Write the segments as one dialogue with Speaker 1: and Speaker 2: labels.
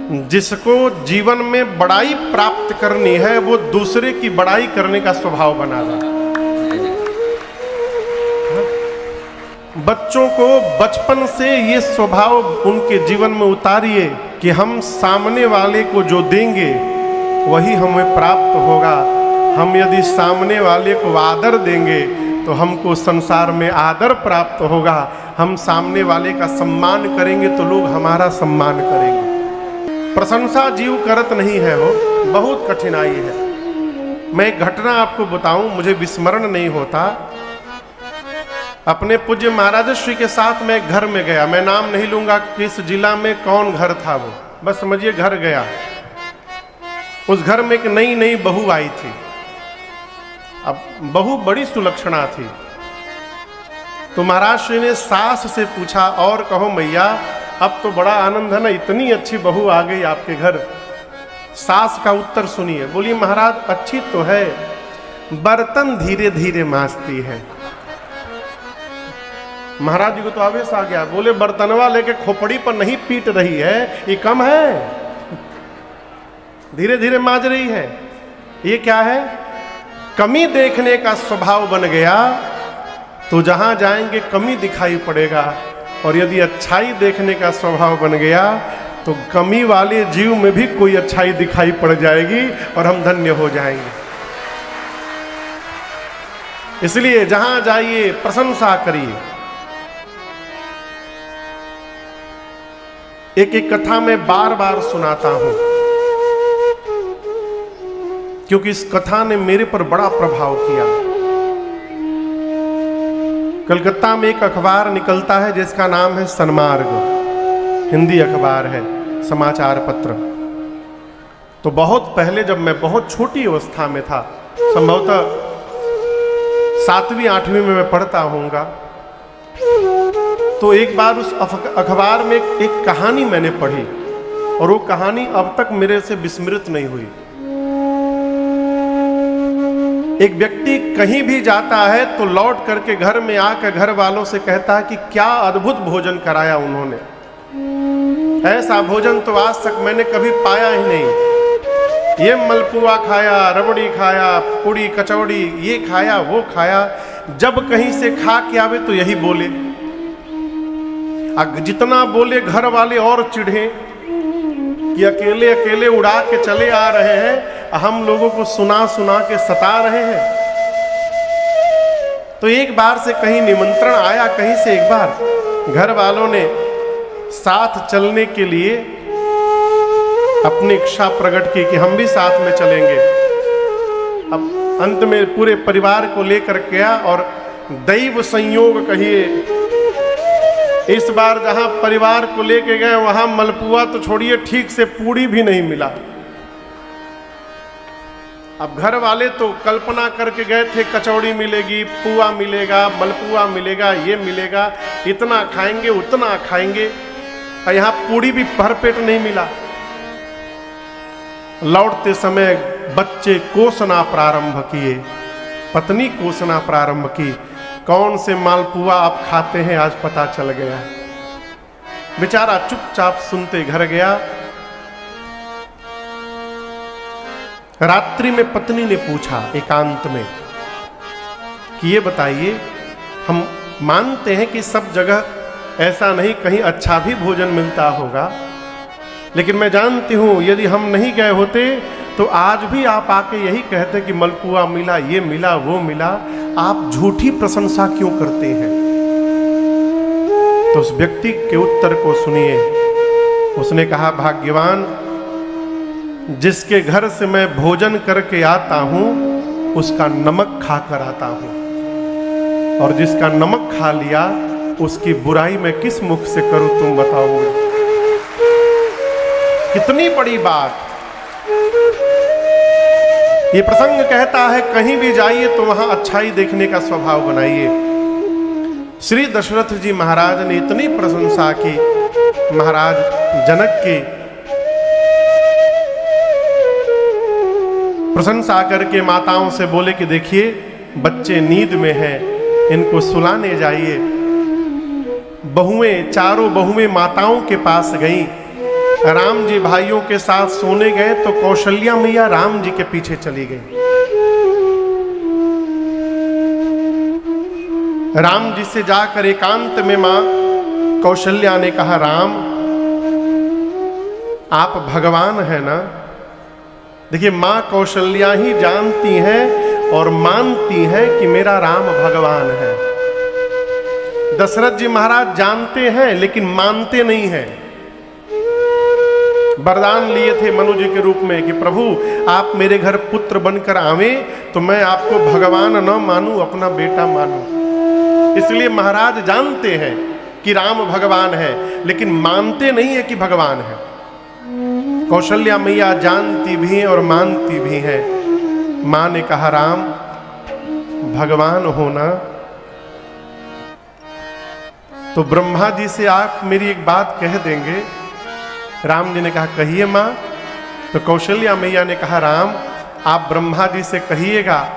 Speaker 1: जिसको जीवन में बड़ाई प्राप्त करनी है वो दूसरे की बड़ाई करने का स्वभाव बना रहा। बच्चों को बचपन से ये स्वभाव उनके जीवन में उतारिए कि हम सामने वाले को जो देंगे वही हमें प्राप्त होगा। हम यदि सामने वाले को आदर देंगे तो हमको संसार में आदर प्राप्त होगा। हम सामने वाले का सम्मान करेंगे तो लोग हमारा सम्मान करेंगे। प्रशंसा जीव करत नहीं है, हो बहुत कठिनाई है। मैं एक घटना आपको बताऊं, मुझे विस्मरण नहीं होता। अपने पूज्य महाराज श्री के साथ मैं घर में गया, मैं नाम नहीं लूंगा किस जिला में कौन घर था वो, बस समझिए घर गया। उस घर में एक नई नई बहू आई थी। अब बहू बड़ी सुलक्षणा थी। तो महाराज श्री ने सास से पूछा, और कहो मैया, अब तो बड़ा आनंद है ना, इतनी अच्छी बहू आ गई आपके घर। सास का उत्तर सुनिए, बोली महाराज अच्छी तो है, बर्तन धीरे धीरे मांजती है। महाराज जी को तो आवेश आ गया, बोले बर्तनवा लेके खोपड़ी पर नहीं पीट रही है, ये कम है, धीरे धीरे मांज रही है। ये क्या है? कमी देखने का स्वभाव बन गया तो जहां जाएंगे कमी दिखाई पड़ेगा, और यदि अच्छाई देखने का स्वभाव बन गया तो कमी वाले जीव में भी कोई अच्छाई दिखाई पड़ जाएगी और हम धन्य हो जाएंगे। इसलिए जहां जाइए प्रशंसा करिए। एक एक कथा मैं बार बार सुनाता हूं क्योंकि इस कथा ने मेरे पर बड़ा प्रभाव किया। कलकत्ता में एक अखबार निकलता है जिसका नाम है सन्मार्ग, हिंदी अखबार है, समाचार पत्र। तो बहुत पहले जब मैं बहुत छोटी अवस्था में था, संभवतः 7वीं 8वीं में मैं पढ़ता होऊंगा, तो एक बार उस अखबार में एक कहानी मैंने पढ़ी और वो कहानी अब तक मेरे से विस्मृत नहीं हुई। एक व्यक्ति कहीं भी जाता है तो लौट करके घर में आकर घर वालों से कहता है कि क्या अद्भुत भोजन कराया उन्होंने, ऐसा भोजन तो आज तक मैंने कभी पाया ही नहीं। ये मलपुआ खाया, रबड़ी खाया, पूड़ी कचौड़ी, ये खाया वो खाया। जब कहीं से खा के आवे तो यही बोले, जितना बोले घर वाले और चिढ़े कि अकेले अकेले उड़ा के चले आ रहे हैं, हम लोगों को सुना सुना के सता रहे हैं। तो एक बार से कहीं निमंत्रण आया, कहीं से एक बार घर वालों ने साथ चलने के लिए अपनी इच्छा प्रकट की कि हम भी साथ में चलेंगे। अब अंत में पूरे परिवार को लेकर गया और दैव संयोग कहिए, इस बार जहां परिवार को लेके गए वहां मलपुआ तो छोड़िए, ठीक से पूड़ी भी नहीं मिला। अब घर वाले तो कल्पना करके गए थे कचौड़ी मिलेगी, पुआ मिलेगा, मलपुआ मिलेगा, ये मिलेगा, इतना खाएंगे उतना खाएंगे, और यहाँ पूड़ी भी भरपेट नहीं मिला। लौटते समय बच्चे कोसना प्रारंभ किए, पत्नी कोसना प्रारंभ की, कौन से मालपुआ आप खाते हैं आज पता चल गया। बेचारा चुपचाप सुनते घर गया। रात्रि में पत्नी ने पूछा एकांत में कि ये बताइए, हम मानते हैं कि सब जगह ऐसा नहीं, कहीं अच्छा भी भोजन मिलता होगा, लेकिन मैं जानती हूं यदि हम नहीं गए होते तो आज भी आप आके यही कहते कि मलपुआ मिला, ये मिला, वो मिला। आप झूठी प्रशंसा क्यों करते हैं? तो उस व्यक्ति के उत्तर को सुनिए। उसने कहा, भाग्यवान जिसके घर से मैं भोजन करके आता हूं उसका नमक खाकर आता हूं, और जिसका नमक खा लिया उसकी बुराई मैं किस मुख से करूं, तुम बताओगे। कितनी बड़ी बात। ये प्रसंग कहता है कहीं भी जाइए तो वहां अच्छाई देखने का स्वभाव बनाइए। श्री दशरथ जी महाराज ने इतनी प्रशंसा की महाराज जनक की, प्रशंसा करके माताओं से बोले कि देखिए बच्चे नींद में हैं, इनको सुलाने जाइए। बहुएं, चारों बहुएं माताओं के पास गईं राम जी भाइयों के साथ सोने गए तो कौशल्या मैया राम जी के पीछे चली गई। राम जी से जाकर एकांत में मां कौशल्या ने कहा, राम आप भगवान हैं ना। देखिए, मां कौशल्या ही जानती हैं और मानती हैं कि मेरा राम भगवान है। दशरथ जी महाराज जानते हैं लेकिन मानते नहीं हैं। वरदान लिए थे मनु जी के रूप में कि प्रभु आप मेरे घर पुत्र बनकर आवे तो मैं आपको भगवान न मानूं, अपना बेटा मानूं। इसलिए महाराज जानते हैं कि राम भगवान है लेकिन मानते नहीं है कि भगवान है। कौशल्या मैया जानती भी हैं और मानती भी हैं। मां ने कहा, राम भगवान होना तो ब्रह्मा जी से आप मेरी एक बात कह देंगे। राम जी ने कहा, कहिए मां। तो कौशल्या मैया ने कहा, राम आप ब्रह्मा जी से कहिएगा,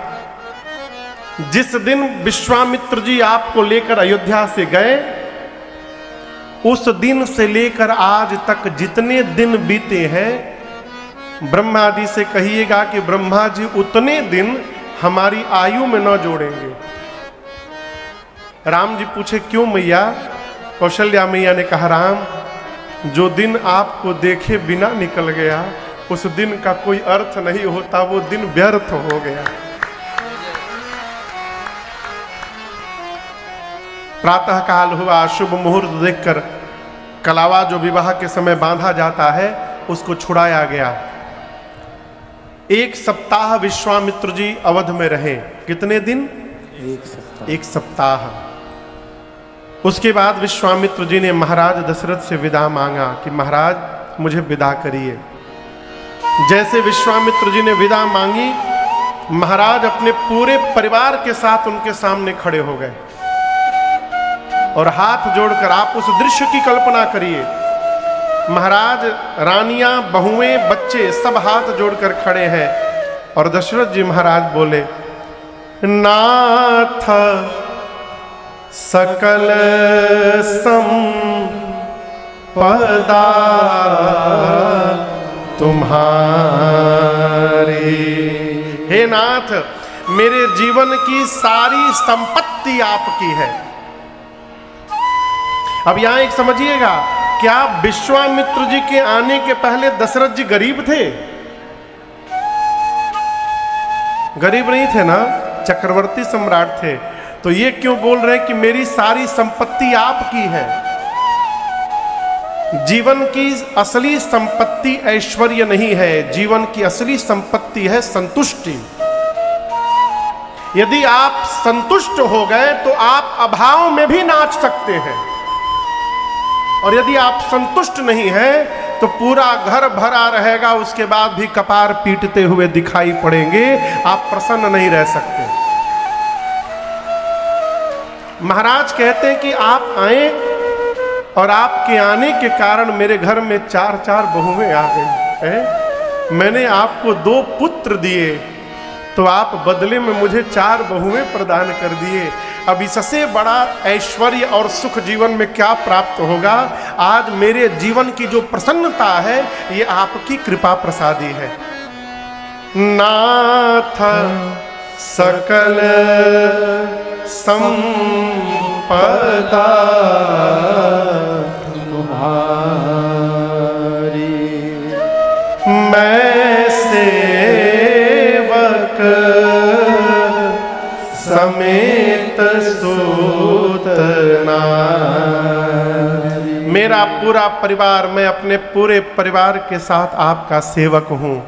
Speaker 1: जिस दिन विश्वामित्र जी आपको लेकर अयोध्या से गए उस दिन से लेकर आज तक जितने दिन बीते हैं, ब्रह्मा जी से कहिएगा कि ब्रह्मा जी उतने दिन हमारी आयु में न जोड़ेंगे। राम जी पूछे, क्यों मैया? कौशल्या मैया ने कहा, राम जो दिन आपको देखे बिना निकल गया उस दिन का कोई अर्थ नहीं होता, वो दिन व्यर्थ हो गया। प्रातः काल हुआ, शुभ मुहूर्त देखकर कलावा जो विवाह के समय बांधा जाता है उसको छुड़ाया गया। 1 सप्ताह विश्वामित्र जी अवध में रहे। कितने दिन? 1 सप्ताह। उसके बाद विश्वामित्र जी ने महाराज दशरथ से विदा मांगा कि महाराज मुझे विदा करिए। जैसे विश्वामित्र जी ने विदा मांगी, महाराज अपने पूरे परिवार के साथ उनके सामने खड़े हो गए और हाथ जोड़कर, आप उस दृश्य की कल्पना करिए, महाराज, रानियां, बहुएं, बच्चे सब हाथ जोड़कर खड़े हैं और दशरथ जी महाराज बोले, नाथ सकल संपदा तुम्हारी। हे नाथ, मेरे जीवन की सारी संपत्ति आपकी है। अब यहां एक समझिएगा, क्या विश्वामित्र जी के आने के पहले दशरथ जी गरीब थे? गरीब नहीं थे ना, चक्रवर्ती सम्राट थे। तो ये क्यों बोल रहे हैं कि मेरी सारी संपत्ति आपकी है? जीवन की असली संपत्ति ऐश्वर्य नहीं है, जीवन की असली संपत्ति है संतुष्टि। यदि आप संतुष्ट हो गए तो आप अभाव में भी नाच सकते हैं, और यदि आप संतुष्ट नहीं हैं तो पूरा घर भरा रहेगा, उसके बाद भी कपार पीटते हुए दिखाई पड़ेंगे, आप प्रसन्न नहीं रह सकते। महाराज कहते हैं कि आप आए और आपके आने के कारण मेरे घर में 4 बहुएं आ गई हैं। मैंने आपको 2 पुत्र दिए तो आप बदले में मुझे 4 बहुएं प्रदान कर दिए। अब इससे बड़ा ऐश्वर्य और सुख जीवन में क्या प्राप्त होगा? आज मेरे जीवन की जो प्रसन्नता है ये आपकी कृपा प्रसादी है। नाथ सकल संपदा तुम्हारी, मैं सेवक समेत सूत नारी। मेरा पूरा परिवार, मैं अपने पूरे परिवार के साथ आपका सेवक हूं।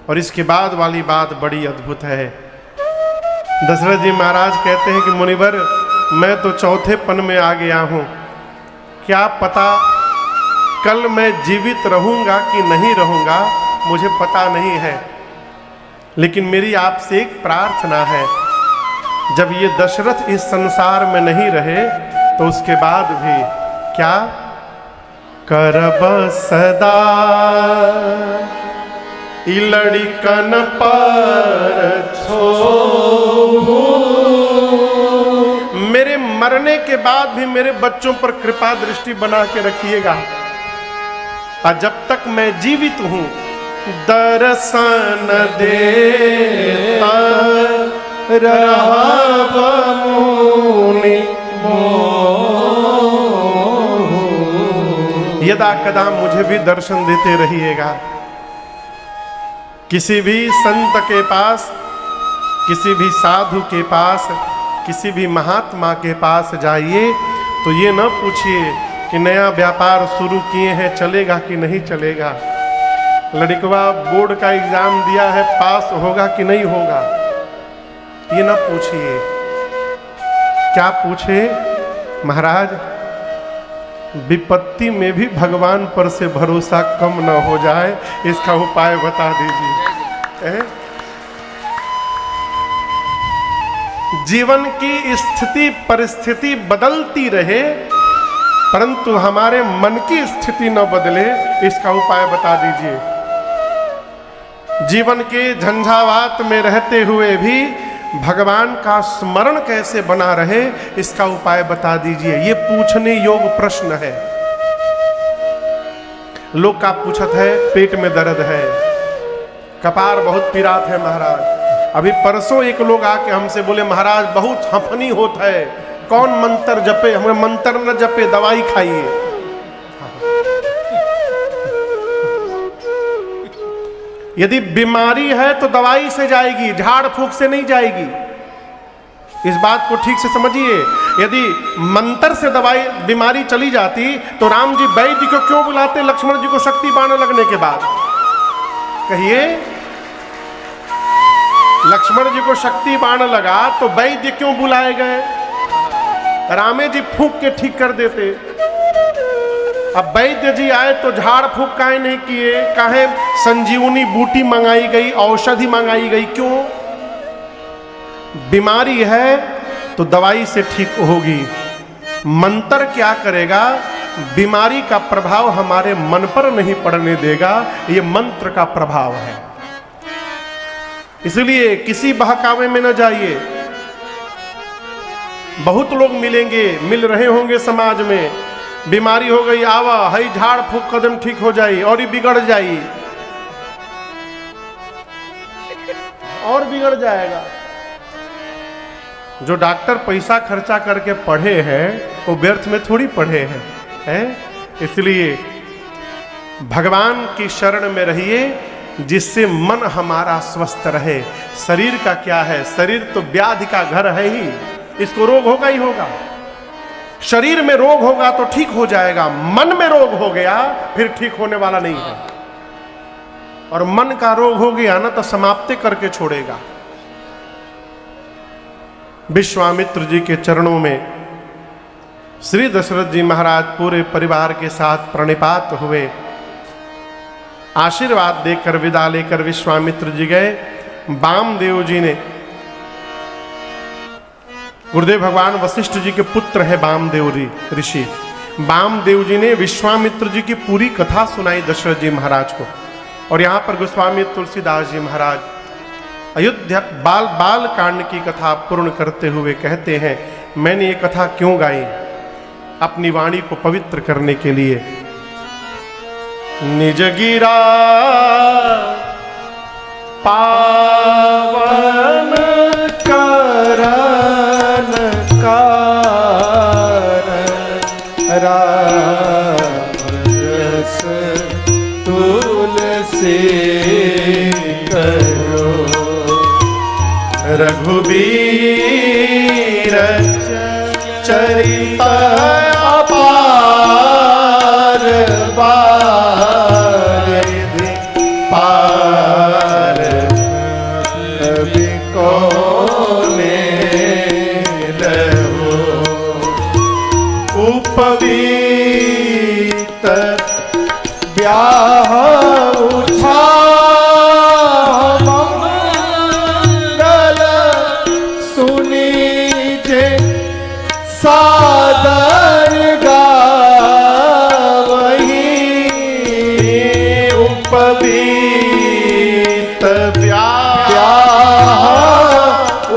Speaker 1: और इसके बाद वाली बात बड़ी अद्भुत है। दशरथ जी महाराज कहते हैं कि मुनिवर, मैं तो चौथेपन में आ गया हूं, क्या पता कल मैं जीवित रहूंगा कि नहीं रहूंगा, मुझे पता नहीं है। लेकिन मेरी आपसे एक प्रार्थना है, जब ये दशरथ इस संसार में नहीं रहे तो उसके बाद भी क्या करब सदा लड़िकन पर छोहू। मेरे मरने के बाद भी मेरे बच्चों पर कृपा दृष्टि बना के रखिएगा। और जब तक मैं जीवित हूं दर्शन देता रहब मुनि मोह। यदा कदा मुझे भी दर्शन देते रहिएगा। किसी भी संत के पास, किसी भी साधु के पास, किसी भी महात्मा के पास जाइए तो ये न पूछिए कि नया व्यापार शुरू किए हैं, चलेगा कि नहीं चलेगा, लड़कवा बोर्ड का एग्जाम दिया है, पास होगा कि नहीं होगा, ये न पूछिए। क्या पूछे? महाराज विपत्ति में भी भगवान पर से भरोसा कम न हो जाए, इसका उपाय बता दीजिए। जीवन की स्थिति परिस्थिति बदलती रहे परंतु हमारे मन की स्थिति न बदले, इसका उपाय बता दीजिए। जीवन के झंझावात में रहते हुए भी भगवान का स्मरण कैसे बना रहे, इसका उपाय बता दीजिए। ये पूछने योग्य प्रश्न है। लोग का पूछत है पेट में दर्द है, कपार बहुत पीरात है महाराज। अभी परसों एक लोग आके हमसे बोले महाराज बहुत हफनी होता है, कौन मंत्र जपे? हमें मंत्र न जपे, दवाई खाइए। यदि बीमारी है तो दवाई से जाएगी, झाड़ फूक से नहीं जाएगी। इस बात को ठीक से समझिए। यदि मंत्र से दवाई बीमारी चली जाती तो राम जी वैद्य को क्यों बुलाते लक्ष्मण जी को शक्ति बाण लगने के बाद? कहिए, लक्ष्मण जी को शक्ति बाण लगा तो वैद्य क्यों बुलाए गए? रामे जी फूंक के ठीक कर देते। अब वैद्य जी आए तो झाड़ फूक काहे नहीं किए? काहे संजीवनी बूटी मंगाई गई, औषधि मंगाई गई, क्यों? बीमारी है तो दवाई से ठीक होगी। मंत्र क्या करेगा? बीमारी का प्रभाव हमारे मन पर नहीं पड़ने देगा, ये मंत्र का प्रभाव है। इसलिए किसी बहकावे में न जाइए। बहुत लोग मिलेंगे, मिल रहे होंगे समाज में, बीमारी हो गई, आवा हई झाड़ फूक कदम ठीक हो जाई और ही बिगड़ जाई, और बिगड़ जाएगा। जो डॉक्टर पैसा खर्चा करके पढ़े हैं वो व्यर्थ में थोड़ी पढ़े हैं? इसलिए भगवान की शरण में रहिए जिससे मन हमारा स्वस्थ रहे। शरीर का क्या है? शरीर तो व्याधि का घर है ही, इसको रोग होगा ही होगा। शरीर में रोग होगा तो ठीक हो जाएगा, मन में रोग हो गया फिर ठीक होने वाला नहीं है। और मन का रोग हो गया ना तो समाप्ति करके छोड़ेगा। विश्वामित्र जी के चरणों में श्री दशरथ जी महाराज पूरे परिवार के साथ प्रणिपात हुए। आशीर्वाद देकर विदा लेकर विश्वामित्र जी गए। वामदेव जी ने, गुरुदेव भगवान वशिष्ठ जी के पुत्र है वामदेव ऋषि, वामदेव जी ने विश्वामित्र जी की पूरी कथा सुनाई दशरथ जी महाराज को। और यहाँ पर गोस्वामी तुलसीदास जी महाराज अयोध्या बाल कांड की कथा पूर्ण करते हुए कहते हैं, मैंने ये कथा क्यों गाई? अपनी वाणी को पवित्र करने के लिए। निज गिरा पावन करन रास तुलसी करो रघुबीर चरित अपार बारिधि पार बिकोने रहो उपवीत ब्याह उठा सादर गावही उपवीत ब्याह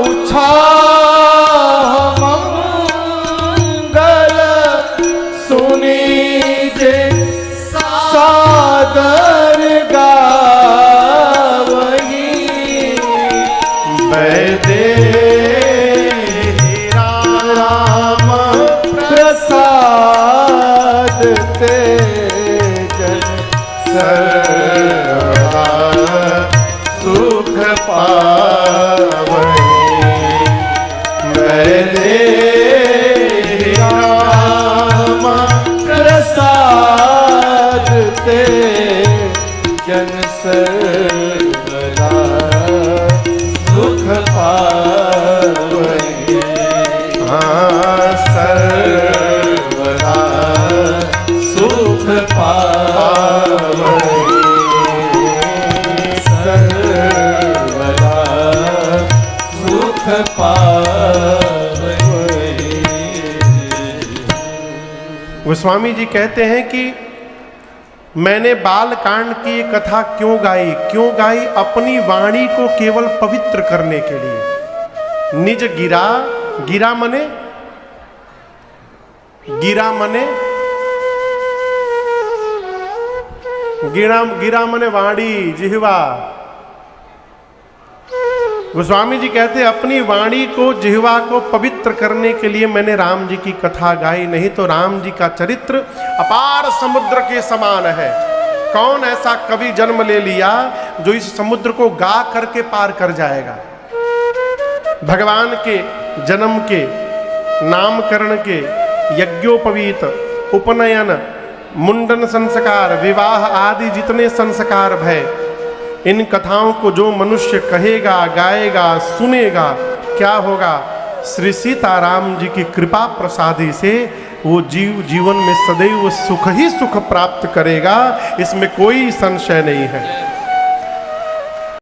Speaker 1: उठा मंगल सुनी जे सा सर्वदा सुख पावहि। मैंने राम प्रसाद ते जन सर्वदा सुख पावहि। हाँ सर्वदा सुख पावहि। सर्वदा सुख पावहि। गोस्वामी जी कहते हैं कि मैंने बालकांड की कथा क्यों गाई? क्यों गाई? अपनी वाणी को केवल पवित्र करने के लिए। निज गिरा, गिरा मने, गिरा मने, गिरा मने वाणी, जिह्वा। गोस्वामी जी कहते हैं अपनी वाणी को, जिह्वा को पवित्र करने के लिए मैंने राम जी की कथा गाई, नहीं तो राम जी का चरित्र अपार समुद्र के समान है। कौन ऐसा कवि जन्म ले लिया जो इस समुद्र को गा करके पार कर जाएगा? भगवान के जन्म के, नामकरण के, यज्ञोपवीत, उपनयन, मुंडन संस्कार, विवाह आदि जितने संस्कार भय, इन कथाओं को जो मनुष्य कहेगा, गाएगा, सुनेगा, क्या होगा? श्री सीताराम जी की कृपा प्रसादी से वो जीवन में सदैव सुख ही सुख प्राप्त करेगा, इसमें कोई संशय नहीं है।